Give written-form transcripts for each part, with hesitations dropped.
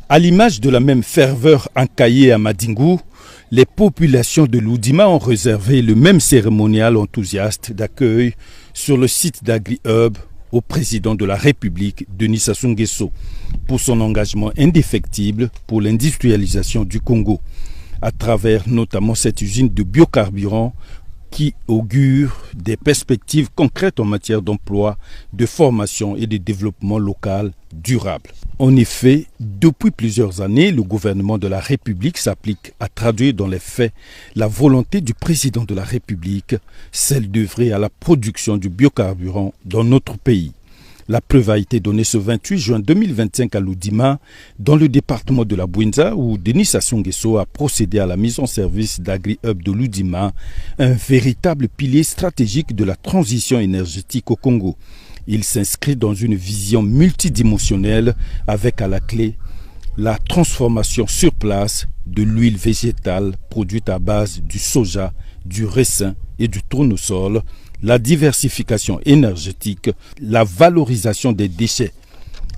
À l'image de la même ferveur en Kaye et à Madingou, les populations de l'Oudima ont réservé le même cérémonial enthousiaste d'accueil sur le site d'AgriHub au président de la République, Denis Sassou Nguesso, pour son engagement indéfectible pour l'industrialisation du Congo, à travers notamment cette usine de biocarburants qui augure des perspectives concrètes en matière d'emploi, de formation et de développement local durable. En effet, depuis plusieurs années, le gouvernement de la République s'applique à traduire dans les faits la volonté du président de la République, celle d'œuvrer à la production du biocarburant dans notre pays. La preuve a été donnée ce 28 juin 2025 à l'Oudima, dans le département de la Bouinza, où Denis Sassou Nguesso a procédé à la mise en service d'AgriHub de l'Oudima, un véritable pilier stratégique de la transition énergétique au Congo. Il s'inscrit dans une vision multidimensionnelle avec à la clé la transformation sur place de l'huile végétale produite à base du soja, du raisin et du tournesol, la diversification énergétique, la valorisation des déchets,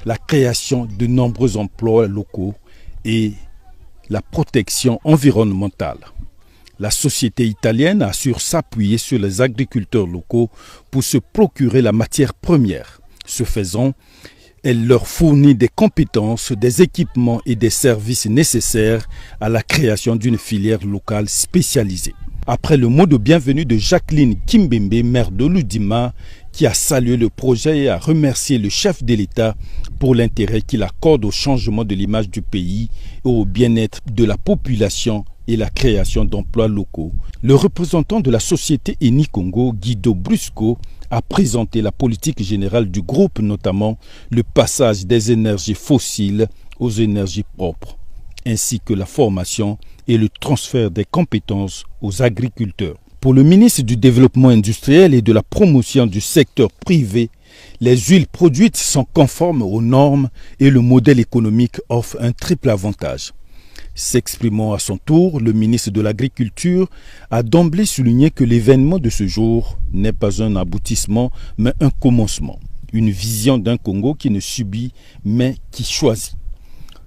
la création de nombreux emplois locaux et la protection environnementale. La société italienne assure s'appuyer sur les agriculteurs locaux pour se procurer la matière première. Ce faisant, elle leur fournit des compétences, des équipements et des services nécessaires à la création d'une filière locale spécialisée. Après le mot de bienvenue de Jacqueline Kimbembe, maire de l'Oudima, qui a salué le projet et a remercié le chef de l'État pour l'intérêt qu'il accorde au changement de l'image du pays et au bien-être de la population et la création d'emplois locaux. Le représentant de la société Eni Congo, Guido Brusco, a présenté la politique générale du groupe, notamment le passage des énergies fossiles aux énergies propres, ainsi que la formation et le transfert des compétences aux agriculteurs. Pour le ministre du Développement industriel et de la promotion du secteur privé, les huiles produites sont conformes aux normes et le modèle économique offre un triple avantage. S'exprimant à son tour, le ministre de l'Agriculture a d'emblée souligné que l'événement de ce jour n'est pas un aboutissement, mais un commencement. Une vision d'un Congo qui ne subit, mais qui choisit.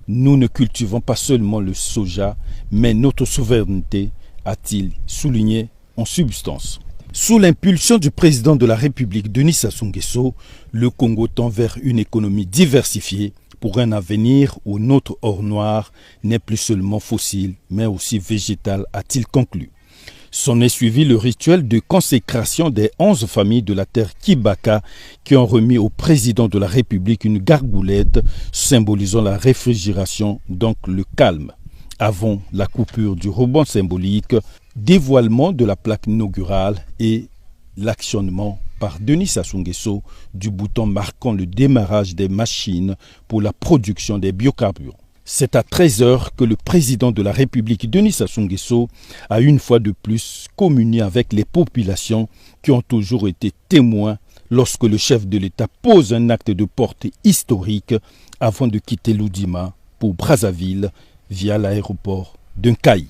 Nous ne cultivons pas seulement le soja, mais notre souveraineté, a-t-il souligné en substance. Sous l'impulsion du président de la République, Denis Sassou Nguesso, le Congo tend vers une économie diversifiée pour un avenir où notre or noir n'est plus seulement fossile, mais aussi végétal, a-t-il conclu. S'en est suivi le rituel de consécration des 11 familles de la terre Kibaka qui ont remis au président de la République une gargoulette symbolisant la réfrigération, donc le calme. Avant la coupure du ruban symbolique, dévoilement de la plaque inaugurale et l'actionnement par Denis Sassou Nguesso du bouton marquant le démarrage des machines pour la production des biocarburants. C'est à 13h que le président de la République, Denis Sassou Nguesso, a une fois de plus communié avec les populations qui ont toujours été témoins lorsque le chef de l'État pose un acte de portée historique avant de quitter l'Oudima pour Brazzaville via l'aéroport d'Nkayi.